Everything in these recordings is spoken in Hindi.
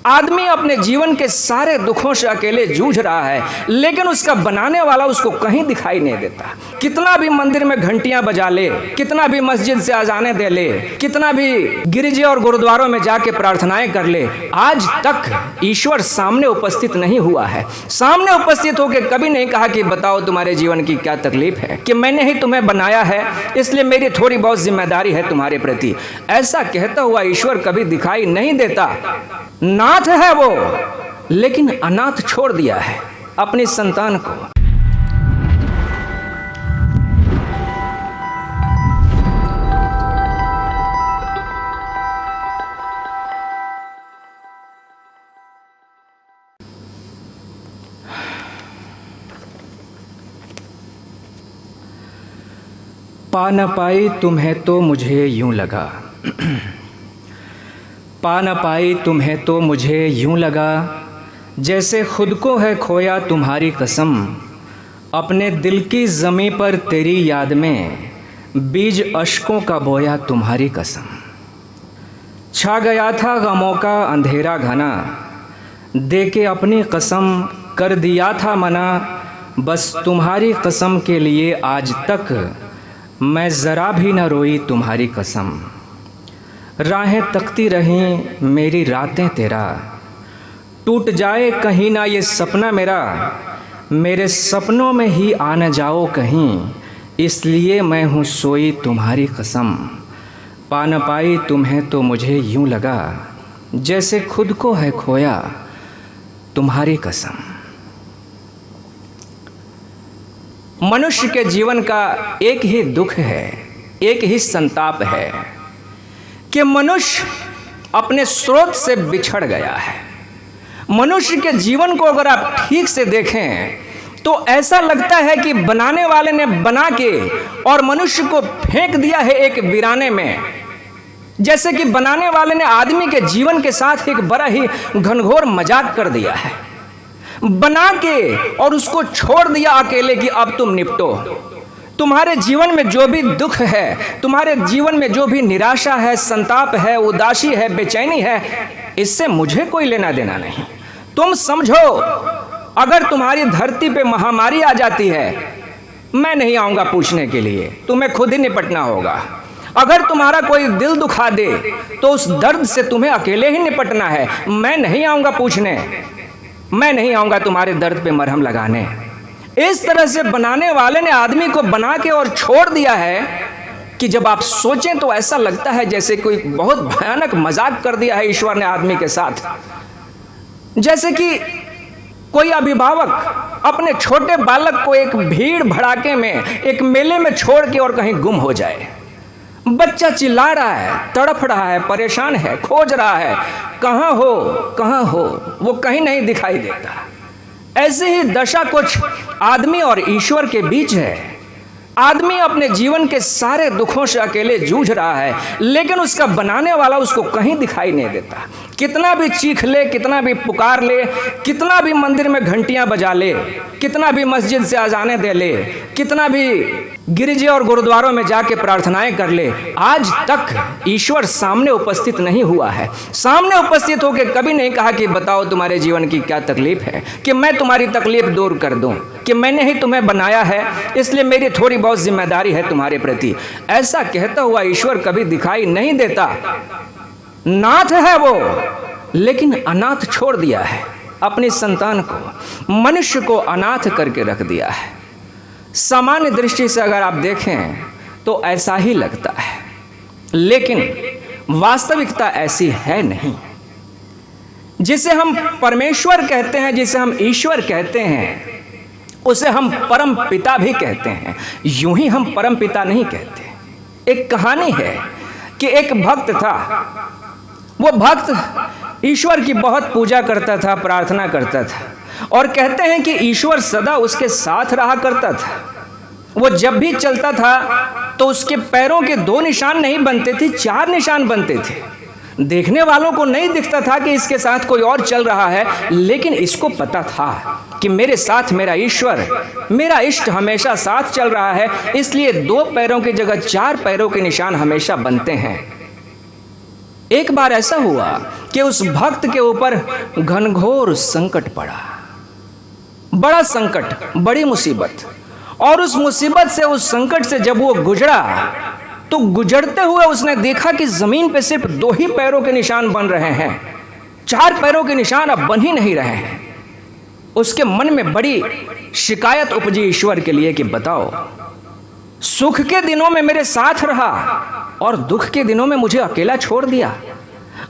आदमी अपने जीवन के सारे दुखों से अकेले जूझ रहा है, लेकिन उसका बनाने वाला उसको कहीं दिखाई नहीं देता। कितना भी मंदिर में घंटियां बजा ले, कितना भी मस्जिद से अजाने दे ले, कितना भी गिरजे और गुरुद्वारों में जाके प्रार्थनाएं कर ले, आज तक ईश्वर सामने उपस्थित नहीं हुआ है। सामने उपस्थित होकर कभी नहीं कहा कि बताओ तुम्हारे जीवन की क्या तकलीफ है, कि मैंने ही तुम्हें बनाया है इसलिए मेरी थोड़ी बहुत जिम्मेदारी है तुम्हारे प्रति। ऐसा कहता हुआ ईश्वर कभी दिखाई नहीं देता। नाथ है वो, लेकिन अनाथ छोड़ दिया है अपनी संतान को। पा न पाई तुम्हें तो मुझे यूं लगा, पा न पाई तुम्हें तो मुझे यूं लगा, जैसे खुद को है खोया तुम्हारी कसम। अपने दिल की ज़मीं पर तेरी याद में बीज अश्कों का बोया तुम्हारी कसम। छा गया था गमों का अंधेरा घना, दे के अपनी कसम कर दिया था मना। बस तुम्हारी कसम के लिए आज तक मैं ज़रा भी न रोई तुम्हारी कसम। राहें तकती रहें मेरी रातें तेरा, टूट जाए कहीं ना ये सपना मेरा। मेरे सपनों में ही आ न जाओ कहीं, इसलिए मैं हूँ सोई तुम्हारी कसम। पा न पाई तुम्हें तो मुझे यूं लगा, जैसे खुद को है खोया तुम्हारी कसम। मनुष्य के जीवन का एक ही दुख है, एक ही संताप है कि मनुष्य अपने स्रोत से बिछड़ गया है। मनुष्य के जीवन को अगर आप ठीक से देखें तो ऐसा लगता है कि बनाने वाले ने बना के और मनुष्य को फेंक दिया है एक वीराने में। जैसे कि बनाने वाले ने आदमी के जीवन के साथ एक बड़ा ही घनघोर मजाक कर दिया है, बना के और उसको छोड़ दिया अकेले कि अब तुम निपटो। तुम्हारे जीवन में जो भी दुख है, तुम्हारे जीवन में जो भी निराशा है, संताप है, उदासी है, बेचैनी है, इससे मुझे कोई लेना देना नहीं। तुम समझो अगर तुम्हारी धरती पे महामारी आ जाती है, मैं नहीं आऊँगा पूछने के लिए, तुम्हें खुद ही निपटना होगा। अगर तुम्हारा कोई दिल दुखा दे तो उस दर्द से तुम्हें अकेले ही निपटना है, मैं नहीं आऊँगा पूछने, मैं नहीं आऊँगा तुम्हारे दर्द पे मरहम लगाने। इस तरह से बनाने वाले ने आदमी को बना के और छोड़ दिया है कि जब आप सोचें तो ऐसा लगता है जैसे कोई बहुत भयानक मजाक कर दिया है ईश्वर ने आदमी के साथ। जैसे कि कोई अभिभावक अपने छोटे बालक को एक भीड़ भड़ाके में, एक मेले में छोड़ के और कहीं गुम हो जाए। बच्चा चिल्ला रहा है, तड़प रहा है, परेशान है, खोज रहा है, कहाँ हो कहाँ हो, वो कहीं नहीं दिखाई देता। ऐसे ही दशा कुछ आदमी और ईश्वर के बीच है। आदमी अपने जीवन के सारे दुखों से अकेले जूझ रहा है, लेकिन उसका बनाने वाला उसको कहीं दिखाई नहीं देता। कितना भी चीख ले, कितना भी पुकार ले, कितना भी मंदिर में घंटियां बजा ले, कितना भी मस्जिद से अजाने दे ले, कितना भी गिरजे और गुरुद्वारों में जाके प्रार्थनाएं कर ले, आज तक ईश्वर सामने उपस्थित नहीं हुआ है। सामने उपस्थित होकर कभी नहीं कहा कि बताओ तुम्हारे जीवन की क्या तकलीफ है, कि मैं तुम्हारी तकलीफ दूर कर दूं, कि मैंने ही तुम्हें बनाया है इसलिए मेरी थोड़ी बहुत जिम्मेदारी है तुम्हारे प्रति। ऐसा कहता हुआ ईश्वर कभी दिखाई नहीं देता। नाथ है वो, लेकिन अनाथ छोड़ दिया है अपनी संतान को। मनुष्य को अनाथ करके रख दिया है। सामान्य दृष्टि से अगर आप देखें तो ऐसा ही लगता है, लेकिन वास्तविकता ऐसी है नहीं। जिसे हम परमेश्वर कहते हैं, जिसे हम ईश्वर कहते हैं, उसे हम परम पिता भी कहते हैं। यूं ही हम परम पिता नहीं कहते। एक कहानी है कि एक भक्त था। वो भक्त ईश्वर की बहुत पूजा करता था, प्रार्थना करता था, और कहते हैं कि ईश्वर सदा उसके साथ रहा करता था। वो जब भी चलता था तो उसके पैरों के 2 निशान नहीं बनते थे, 4 निशान बनते थे। देखने वालों को नहीं दिखता था कि इसके साथ कोई और चल रहा है, लेकिन इसको पता था कि मेरे साथ मेरा ईश्वर, मेरा इष्ट हमेशा साथ चल रहा है, इसलिए 2 पैरों की जगह 4 पैरों के निशान हमेशा बनते हैं। एक बार ऐसा हुआ कि उस भक्त के ऊपर घनघोर संकट पड़ा, बड़ा संकट, बड़ी मुसीबत। और उस मुसीबत से, उस संकट से जब वो गुजरा तो गुजरते हुए उसने देखा कि जमीन पे सिर्फ 2 ही पैरों के निशान बन रहे हैं, 4 पैरों के निशान अब बन ही नहीं रहे हैं। उसके मन में बड़ी शिकायत उपजी ईश्वर के लिए कि बताओ, सुख के दिनों में मेरे साथ रहा और दुख के दिनों में मुझे अकेला छोड़ दिया।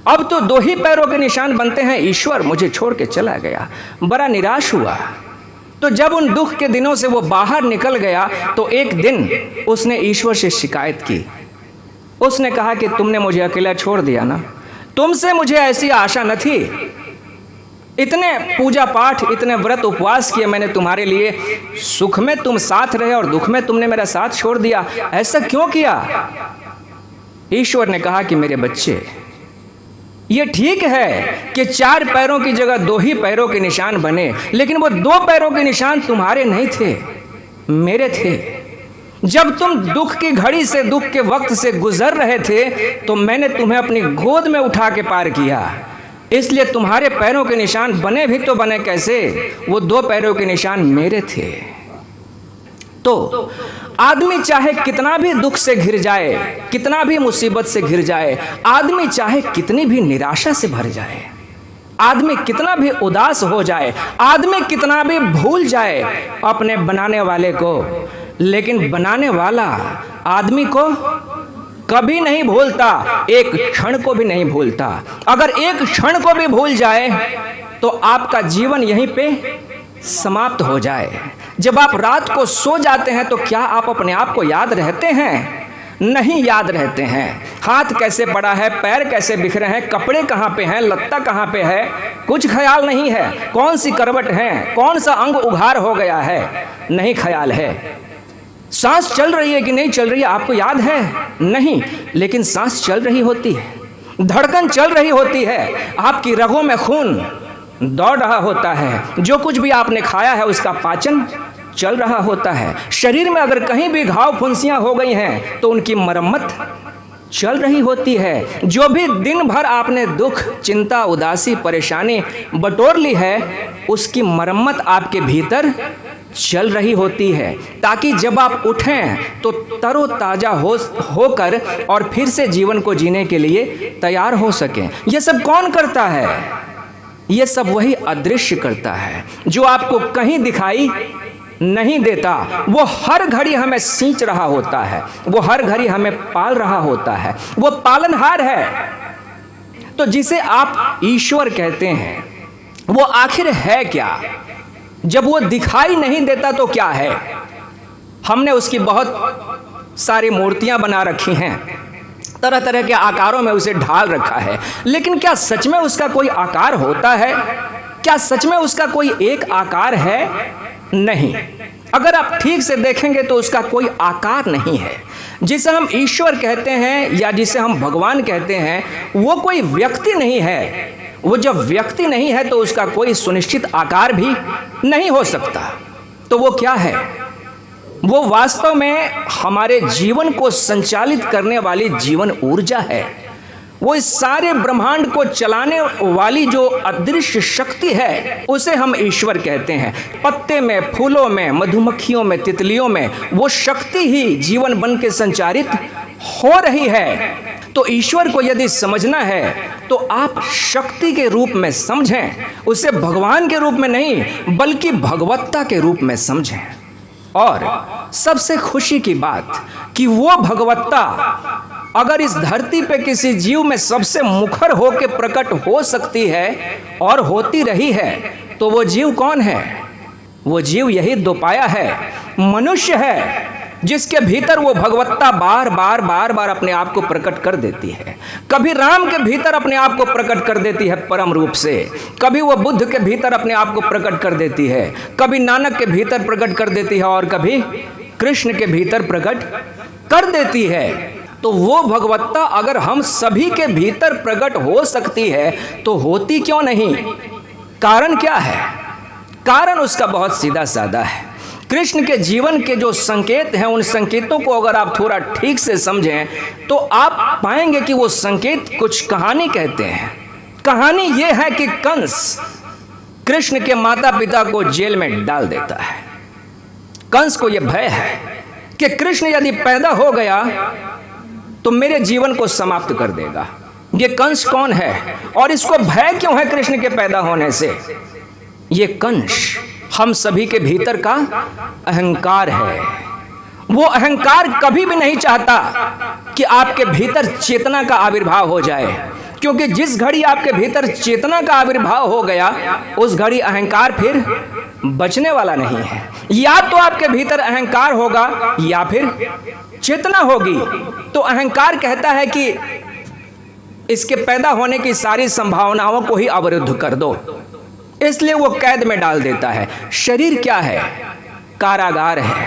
अब तो 2 ही पैरों के निशान बनते हैं, ईश्वर मुझे छोड़ के चला गया। बड़ा निराश हुआ। तो जब उन दुख के दिनों से वो बाहर निकल गया तो एक दिन उसने ईश्वर से शिकायत की। उसने कहा कि तुमने मुझे अकेला छोड़ दिया ना, तुमसे मुझे ऐसी आशा न थी। इतने पूजा पाठ, इतने व्रत उपवास किए मैंने तुम्हारे लिए, सुख में तुम साथ रहे और दुख में तुमने मेरा साथ छोड़ दिया, ऐसा क्यों किया? ईश्वर ने कहा कि मेरे बच्चे, ये ठीक है कि 4 पैरों की जगह 2 ही पैरों के निशान बने, लेकिन वो 2 पैरों के निशान तुम्हारे नहीं थे, मेरे थे। जब तुम दुख की घड़ी से, दुख के वक्त से गुजर रहे थे तो मैंने तुम्हें अपनी गोद में उठा के पार किया, इसलिए तुम्हारे पैरों के निशान बने भी तो बने कैसे, वो 2 पैरों के निशान मेरे थे। तो आदमी चाहे कितना भी दुख से घिर जाए, कितना भी मुसीबत से घिर जाए, आदमी चाहे कितनी भी निराशा से भर जाए, आदमी कितना भी उदास हो जाए, आदमी कितना भी भूल जाए अपने बनाने वाले को, लेकिन बनाने वाला आदमी को कभी नहीं भूलता, एक क्षण को भी नहीं भूलता। अगर एक क्षण को भी भूल जाए तो आपका जीवन यहीं पे समाप्त हो जाए। जब आप रात को सो जाते हैं तो क्या आप अपने आप को याद रहते हैं? नहीं याद रहते हैं। हाथ कैसे पड़ा है, पैर कैसे बिखरे हैं, कपड़े कहाँ पे हैं, लत्ता कहाँ पे है, कुछ ख्याल नहीं है। कौन सी करवट है, कौन सा अंग उघार हो गया है, नहीं ख्याल है। सांस चल रही है कि नहीं चल रही है आपको याद है? नहीं, लेकिन सांस चल रही होती है, धड़कन चल रही होती है, आपकी रगों में खून दौड़ रहा होता है, जो कुछ भी आपने खाया है उसका पाचन चल रहा होता है। शरीर में अगर कहीं भी घाव फुंसियां हो गई हैं तो उनकी मरम्मत चल रही होती है। जो भी दिन भर आपने दुख, चिंता, उदासी, परेशानी बटोर ली है, उसकी मरम्मत आपके भीतर चल रही होती है, ताकि जब आप उठें तो तरोताजा होकर और फिर से जीवन को जीने के लिए तैयार हो सकें। ये सब कौन करता है? ये सब वही अदृश्य करता है, जो आपको कहीं दिखाई नहीं देता। वो हर घड़ी हमें सींच रहा होता है, वो हर घड़ी हमें पाल रहा होता है, वो पालनहार है। तो जिसे आप ईश्वर कहते हैं, वो आखिर है क्या? जब वो दिखाई नहीं देता तो क्या है? हमने उसकी बहुत सारी मूर्तियां बना रखी हैं, तरह तरह के आकारों में उसे ढाल रखा है, लेकिन क्या सच में उसका कोई आकार होता है? क्या सच में उसका कोई एक आकार है? नहीं। अगर आप ठीक से देखेंगे तो उसका कोई आकार नहीं है। जिसे हम ईश्वर कहते हैं या जिसे हम भगवान कहते हैं, वो कोई व्यक्ति नहीं है। वो जब व्यक्ति नहीं है तो उसका कोई सुनिश्चित आकार भी नहीं हो सकता। तो वो क्या है? वो वास्तव में हमारे जीवन को संचालित करने वाली जीवन ऊर्जा है। वो इस सारे ब्रह्मांड को चलाने वाली जो अदृश्य शक्ति है, उसे हम ईश्वर कहते हैं। पत्ते में, फूलों में, मधुमक्खियों में, तितलियों में वो शक्ति ही जीवन बन के संचारित हो रही है। तो ईश्वर को यदि समझना है तो आप शक्ति के रूप में समझें, उसे भगवान के रूप में नहीं बल्कि भगवत्ता के रूप में समझें। और सबसे खुशी की बात कि वो भगवत्ता अगर इस धरती पे किसी जीव में सबसे मुखर होकर प्रकट हो सकती है और होती रही है, तो वो जीव कौन है? वो जीव यही दोपाया है, मनुष्य है, जिसके भीतर वो भगवत्ता बार बार अपने आप को प्रकट कर देती है। कभी राम के भीतर अपने आप को प्रकट कर देती है परम रूप से, कभी वो बुद्ध के भीतर अपने आप को प्रकट कर देती है, कभी नानक के भीतर प्रकट कर देती है और कभी कृष्ण के भीतर प्रकट कर देती है। तो वो भगवत्ता अगर हम सभी के भीतर प्रकट हो सकती है तो होती क्यों नहीं? कारण क्या है? कारण उसका बहुत सीधा साधा है। कृष्ण के जीवन के जो संकेत हैं, उन संकेतों को अगर आप थोड़ा ठीक से समझें तो आप पाएंगे कि वो संकेत कुछ कहानी कहते हैं। कहानी ये है कि कंस कृष्ण के माता पिता को जेल में डाल देता है। कंस को यह भय है कि कृष्ण यदि पैदा हो गया तो मेरे जीवन को समाप्त कर देगा। ये कंस कौन है और इसको भय क्यों है कृष्ण के पैदा होने से? ये कंस हम सभी के भीतर का अहंकार है। वो अहंकार कभी भी नहीं चाहता कि आपके भीतर चेतना का आविर्भाव हो जाए, क्योंकि जिस घड़ी आपके भीतर चेतना का आविर्भाव हो गया उस घड़ी अहंकार फिर बचने वाला नहीं है। या तो आपके भीतर अहंकार होगा या फिर चेतना होगी। तो अहंकार कहता है कि इसके पैदा होने की सारी संभावनाओं को ही अवरुद्ध कर दो, इसलिए वो कैद में डाल देता है। शरीर क्या है? कारागार है।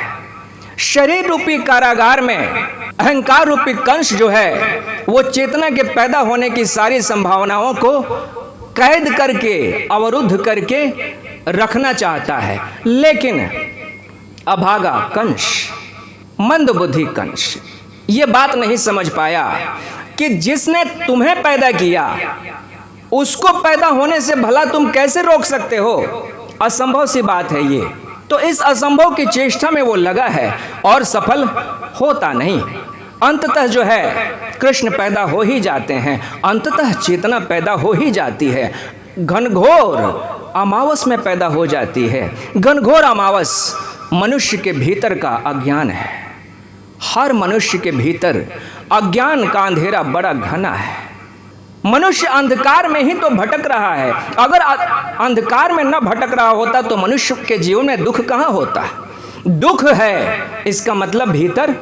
शरीर रूपी कारागार में अहंकार रूपी कंस जो है वो चेतना के पैदा होने की सारी संभावनाओं को कैद करके, अवरुद्ध करके रखना चाहता है। लेकिन अभागा कंस, मंदबुद्धि कंस ये बात नहीं समझ पाया कि जिसने तुम्हें पैदा किया उसको पैदा होने से भला तुम कैसे रोक सकते हो? असंभव सी बात है ये। तो इस असंभव की चेष्टा में वो लगा है और सफल होता नहीं। अंततः जो है कृष्ण पैदा हो ही जाते हैं, अंततः चेतना पैदा हो ही जाती है। घनघोर अमावस में पैदा हो जाती है। घनघोर अमावस मनुष्य के भीतर का अज्ञान है। हर मनुष्य के भीतर अज्ञान का अंधेरा बड़ा घना है। मनुष्य अंधकार में ही तो भटक रहा है। अगर अंधकार में न भटक रहा होता तो मनुष्य के जीवन में दुख कहाँ होता? दुख है, इसका मतलब भीतर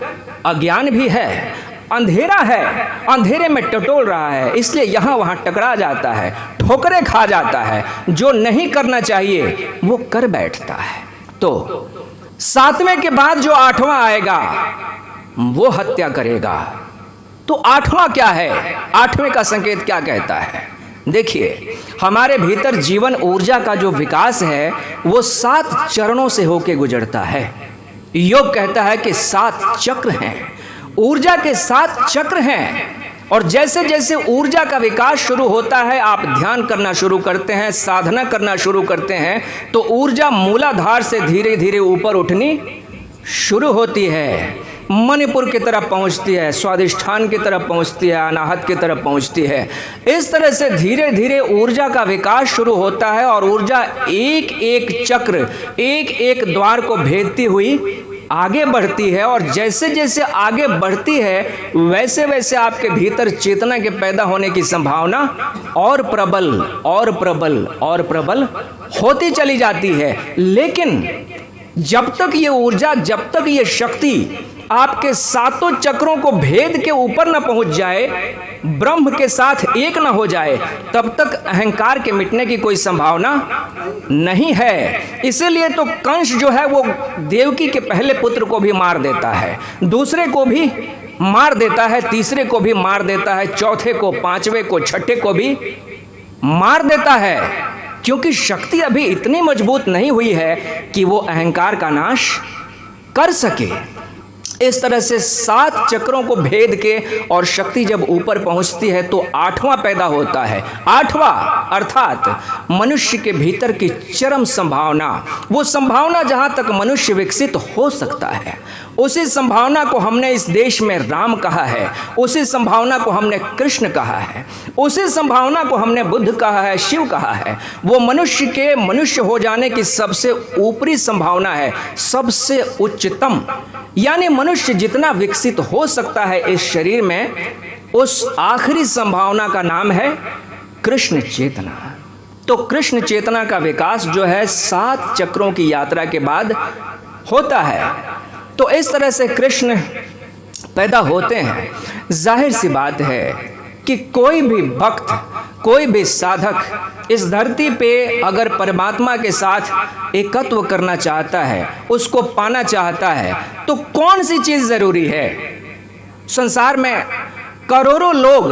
अज्ञान भी है, अंधेरा है, अंधेरे में टटोल रहा है, इसलिए यहाँ वहाँ टकरा जाता है, ठोकरें खा जाता है। जो नहीं करना चाहिए वो कर बैठता है। तो सातवें के बाद जो आठवां आएगा वो हत्या करेगा। तो आठवां क्या है? आठवें का संकेत क्या कहता है? देखिए, हमारे भीतर जीवन ऊर्जा का जो विकास है वो 7 चरणों से होके गुजरता है। योग कहता है कि 7 चक्र हैं, ऊर्जा के 7 चक्र हैं। और जैसे जैसे ऊर्जा का विकास शुरू होता है, आप ध्यान करना शुरू करते हैं, साधना करना शुरू करते हैं, तो ऊर्जा मूलाधार से धीरे धीरे ऊपर उठनी शुरू होती है, मणिपुर की तरफ पहुंचती है, स्वादिष्ठान की तरफ पहुंचती है, अनाहत की तरफ पहुंचती है। इस तरह से धीरे धीरे ऊर्जा का विकास शुरू होता है और ऊर्जा एक एक चक्र, एक एक द्वार को भेदती हुई आगे बढ़ती है। और जैसे जैसे आगे बढ़ती है वैसे वैसे आपके भीतर चेतना के पैदा होने की संभावना और प्रबल और प्रबल और प्रबल होती चली जाती है। लेकिन जब तक ये ऊर्जा, जब तक ये शक्ति आपके 7 चक्रों को भेद के ऊपर न पहुंच जाए, ब्रह्म के साथ एक न हो जाए, तब तक अहंकार के मिटने की कोई संभावना नहीं है। इसीलिए तो कंस जो है वो देवकी के पहले पुत्र को भी मार देता है, दूसरे को भी मार देता है, तीसरे को भी मार देता है, चौथे को, पांचवें को, छठे को भी मार देता है, क्योंकि शक्ति अभी इतनी मजबूत नहीं हुई है कि वो अहंकार का नाश कर सके। इस तरह से 7 चक्रों को भेद के और शक्ति जब ऊपर पहुंचती है तो 8वां पैदा होता है। 8वां अर्थात मनुष्य के भीतर की चरम संभावना, वो संभावना जहां तक मनुष्य विकसित हो सकता है, उसी संभावना को हमने इस देश में राम कहा है, उसी संभावना को हमने कृष्ण कहा है, उसी संभावना को हमने बुद्ध कहा है, शिव कहा है। वो मनुष्य के मनुष्य हो जाने की सबसे ऊपरी संभावना है, सबसे उच्चतम। यानी मनुष्य जितना विकसित हो सकता है इस शरीर में, उस आखिरी संभावना का नाम है कृष्ण चेतना। तो कृष्ण चेतना का विकास जो है 7 चक्रों की यात्रा के बाद होता है। तो इस तरह से कृष्ण पैदा होते हैं। जाहिर सी बात है कि कोई भी भक्त, कोई भी साधक इस धरती पे अगर परमात्मा के साथ एकत्व करना चाहता है, उसको पाना चाहता है, तो कौन सी चीज़ ज़रूरी है? संसार में करोड़ों लोग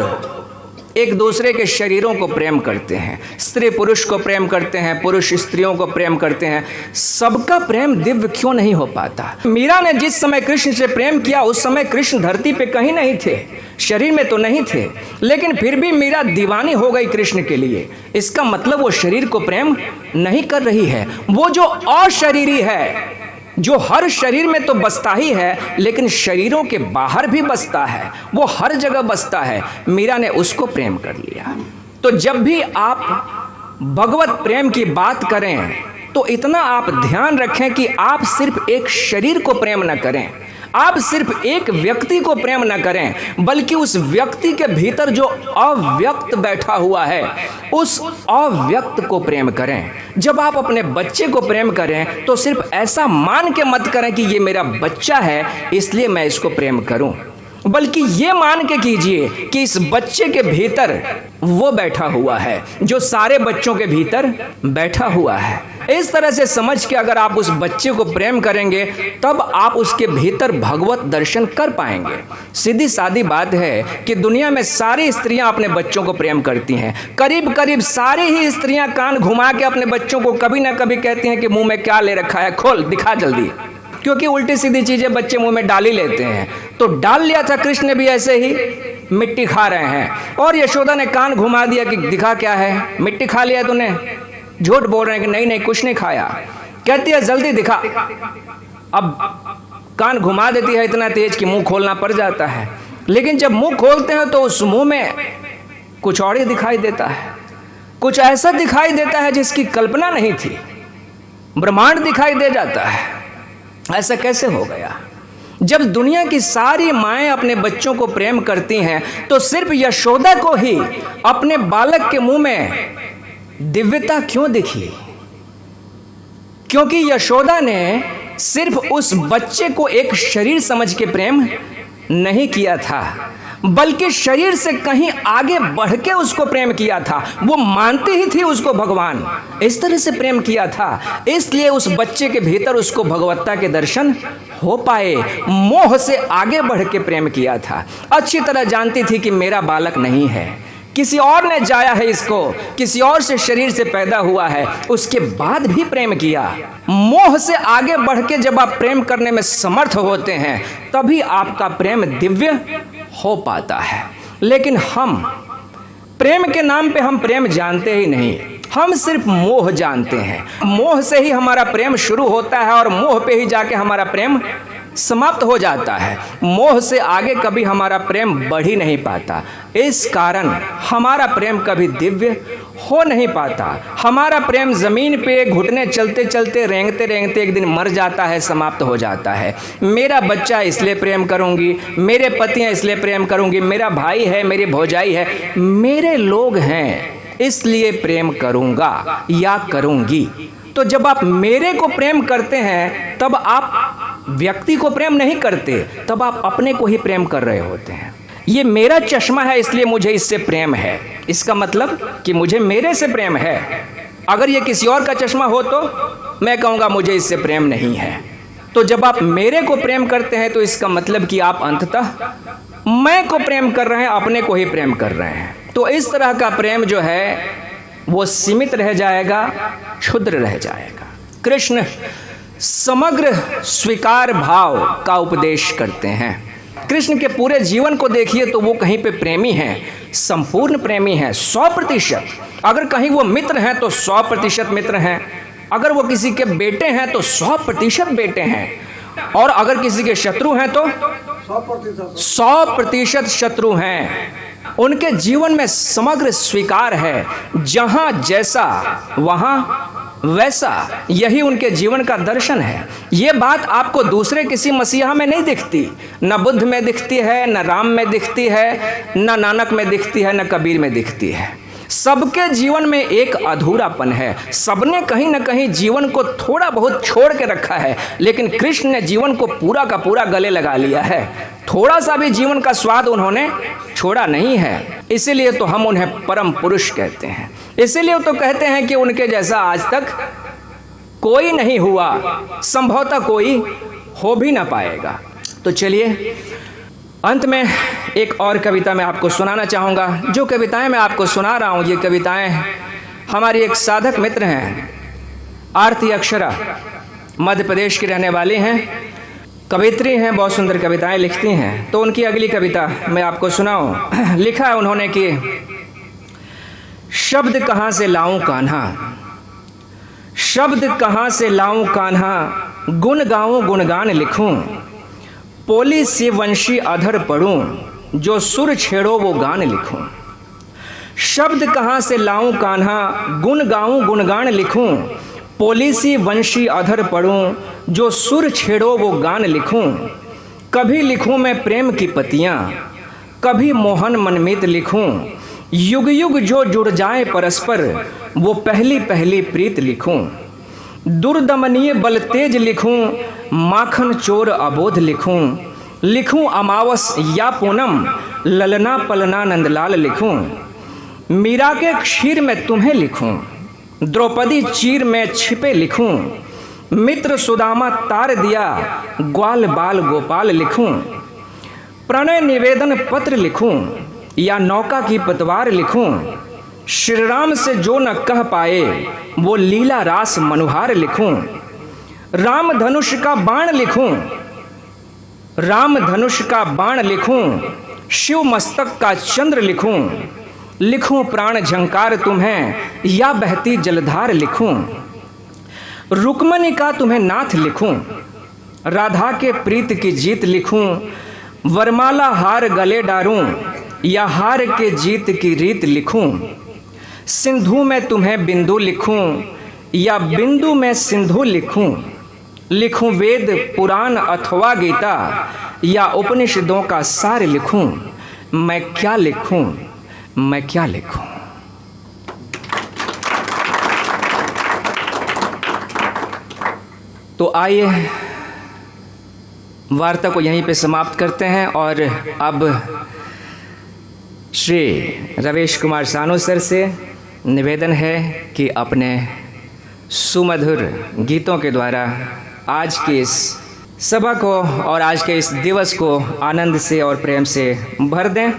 एक दूसरे के शरीरों को प्रेम करते हैं, स्त्री पुरुष को प्रेम करते हैं, पुरुष स्त्रियों को प्रेम करते हैं, सबका प्रेम दिव्य क्यों नहीं हो पाता? मीरा ने जिस समय कृष्ण से प्रेम किया उस समय कृष्ण धरती पे कहीं नहीं थे, शरीर में तो नहीं थे, लेकिन फिर भी मीरा दीवानी हो गई कृष्ण के लिए। इसका मतलब वो शरीर को प्रेम नहीं कर रही है, वो जो अशरीरी है, जो हर शरीर में तो बसता ही है लेकिन शरीरों के बाहर भी बसता है, वो हर जगह बसता है, मीरा ने उसको प्रेम कर लिया। तो जब भी आप भगवत प्रेम की बात करें तो इतना आप ध्यान रखें कि आप सिर्फ एक शरीर को प्रेम न करें, आप सिर्फ एक व्यक्ति को प्रेम न करें, बल्कि उस व्यक्ति के भीतर जो अव्यक्त बैठा हुआ है उस अव्यक्त को प्रेम करें। जब आप अपने बच्चे को प्रेम करें तो सिर्फ ऐसा मान के मत करें कि ये मेरा बच्चा है इसलिए मैं इसको प्रेम करूं, बल्कि ये मान के कीजिए कि इस बच्चे के भीतर वो बैठा हुआ है जो सारे बच्चों के भीतर बैठा हुआ है। इस तरह से समझ के अगर आप उस बच्चे को प्रेम करेंगे तब आप उसके भीतर भगवत दर्शन कर पाएंगे। सीधी सादी बात है कि दुनिया में सारी स्त्रियां अपने बच्चों को प्रेम करती हैं, करीब करीब सारी ही स्त्रियां कान घुमा के अपने बच्चों को कभी ना कभी कहती हैं कि मुंह में क्या ले रखा है, खोल दिखा जल्दी, क्योंकि उल्टी सीधी चीजें बच्चे मुंह में डाल ही लेते हैं। तो डाल लिया था कृष्ण ने भी ऐसे ही, मिट्टी खा रहे हैं, और यशोदा ने कान घुमा दिया कि दिखा क्या है, मिट्टी खा लिया तूने, झूठ बोल रहे हैं कि नहीं नहीं कुछ नहीं खाया, कहती है जल्दी दिखा। अब कान घुमा देती है इतना तेज कि मुंह खोलना पड़ जाता है, लेकिन जब मुंह खोलते हैं तो उस मुंह में कुछ और ही दिखाई देता है, कुछ ऐसा दिखाई देता है जिसकी कल्पना नहीं थी, ब्रह्मांड दिखाई दे जाता है। ऐसा कैसे हो गया? जब दुनिया की सारी माएं अपने बच्चों को प्रेम करती हैं तो सिर्फ यशोदा को ही अपने बालक के मुंह में दिव्यता क्यों दिखी? क्योंकि यशोदा ने सिर्फ उस बच्चे को एक शरीर समझ के प्रेम नहीं किया था, बल्कि शरीर से कहीं आगे बढ़ के उसको प्रेम किया था। वो मानती ही थी उसको भगवान, इस तरह से प्रेम किया था, इसलिए उस बच्चे के भीतर उसको भगवत्ता के दर्शन हो पाए। मोह से आगे बढ़ के प्रेम किया था, अच्छी तरह जानती थी कि मेरा बालक नहीं है, किसी और ने जाया है इसको, किसी और से शरीर से पैदा हुआ है, उसके बाद भी प्रेम किया। मोह से आगे बढ़ के जब आप प्रेम करने में समर्थ होते हैं तभी आपका प्रेम दिव्य हो पाता है। लेकिन हम प्रेम के नाम पे हम प्रेम जानते ही नहीं, हम सिर्फ मोह जानते हैं। मोह से ही हमारा प्रेम शुरू होता है और मोह पे ही जाके हमारा प्रेम समाप्त हो जाता है। मोह से आगे कभी हमारा प्रेम बढ़ ही नहीं पाता, इस कारण हमारा प्रेम कभी दिव्य हो नहीं पाता। हमारा प्रेम जमीन पे घुटने चलते चलते रेंगते रेंगते एक दिन मर जाता है, समाप्त हो जाता है। मेरा बच्चा इसलिए प्रेम करूंगी, मेरे पति हैं इसलिए प्रेम करूंगी, मेरा भाई है, मेरी भौजाई है, मेरे लोग हैं इसलिए प्रेम करूंगा या करूंगी। तो जब आप मेरे को प्रेम करते हैं तब आप व्यक्ति को प्रेम नहीं करते, तब आप अपने को ही प्रेम कर रहे होते हैं। ये मेरा चश्मा है इसलिए मुझे इससे प्रेम है, इसका मतलब कि मुझे मेरे से प्रेम है। अगर ये किसी और का चश्मा हो तो मैं कहूँगा मुझे इससे प्रेम नहीं है। तो जब आप मेरे को प्रेम करते हैं तो इसका मतलब कि आप अंततः मैं को प्रेम कर रहे हैं, अपने को ही प्रेम कर रहे हैं। तो इस तरह का प्रेम जो है वो सीमित रह जाएगा, क्षुद्र रह जाएगा। कृष्ण समग्र स्वीकार भाव का उपदेश करते हैं। कृष्ण के पूरे जीवन को देखिए तो वो कहीं पे प्रेमी हैं, संपूर्ण प्रेमी हैं, 100%। अगर कहीं वो मित्र हैं तो 100% मित्र हैं, अगर वो किसी के बेटे हैं तो 100% बेटे हैं, और अगर किसी के शत्रु हैं तो 100% शत्रु हैं। उनके जीवन में समग्र स्वीकार है, जहां जैसा वहां वैसा, यही उनके जीवन का दर्शन है। ये बात आपको दूसरे किसी मसीहा में नहीं दिखती, न बुद्ध में दिखती है, न राम में दिखती है, न नानक में दिखती है, न कबीर में दिखती है। सबके जीवन में एक अधूरापन है, सबने कहीं ना कहीं जीवन को थोड़ा बहुत छोड़ के रखा है, लेकिन कृष्ण ने जीवन को पूरा का पूरा गले लगा लिया है। थोड़ा सा भी जीवन का स्वाद उन्होंने छोड़ा नहीं है, इसीलिए तो हम उन्हें परम पुरुष कहते हैं। इसीलिए तो कहते हैं कि उनके जैसा आज तक कोई नहीं हुआ, संभवतः कोई हो भी ना पाएगा। तो चलिए अंत में एक और कविता मैं आपको सुनाना चाहूँगा। जो कविताएं मैं आपको सुना रहा हूँ, ये कविताएं हमारी एक साधक मित्र हैं, आरती अक्षरा, मध्य प्रदेश की रहने वाली हैं, कवित्री हैं, बहुत सुंदर कविताएं लिखती हैं। तो उनकी अगली कविता मैं आपको सुनाऊं। लिखा है उन्होंने कि शब्द कहाँ से लाऊं कान्हा, शब्द कहाँ से लाऊं कान्हा, गुण गाऊं गुणगान लिखूं, पोली से वंशी अधर पढ़ूं, जो सुर छेड़ो वो गान लिखूं। शब्द कहाँ से लाऊं कान्हा, गुण गाऊं गुणगान लिखूं, पोलिसी वंशी अधर पढ़ूं, जो सुर छेड़ो वो गान लिखूं। कभी लिखूं मैं प्रेम की पतियाँ, कभी मोहन मनमीत लिखूं, युग युग जो जुड़ जाए परस्पर, वो पहली पहली प्रीत लिखूं। दुर्दमनीय बल तेज लिखूं, माखन चोर अबोध लिखूं, लिखूं अमावस या पूनम, ललना पलना नंदलाल लिखूं। मीरा के क्षीर में तुम्हें लिखूं, द्रौपदी चीर में छिपे लिखूं, मित्र सुदामा तार दिया, ग्वाल बाल गोपाल लिखूं। प्रणय निवेदन पत्र लिखूं, या नौका की पतवार लिखूं, श्री राम से जो न कह पाए, वो लीला रास मनुहार लिखूं। राम धनुष का बाण लिखूं, राम धनुष का बाण लिखूं, शिव मस्तक का चंद्र लिखूं, लिखूं प्राण झंकार तुम्हें, या बहती जलधार लिखूं। रुक्मणी का तुम्हें नाथ लिखूं, राधा के प्रीत की जीत लिखूं, वरमाला हार गले डारूं, या हार के जीत की रीत लिखूं। सिंधु में तुम्हें बिंदु लिखूं, या बिंदु में सिंधु लिखूं, लिखूं वेद पुराण अथवा गीता, या उपनिषदों का सार लिखूं। मैं क्या लिखूं, मैं क्या लिखूं। तो आइए वार्ता को यहीं पे समाप्त करते हैं और अब श्री रवेश कुमार सानू सर से निवेदन है कि अपने सुमधुर गीतों के द्वारा आज की इस सभा को और आज के इस दिवस को आनंद से और प्रेम से भर दें।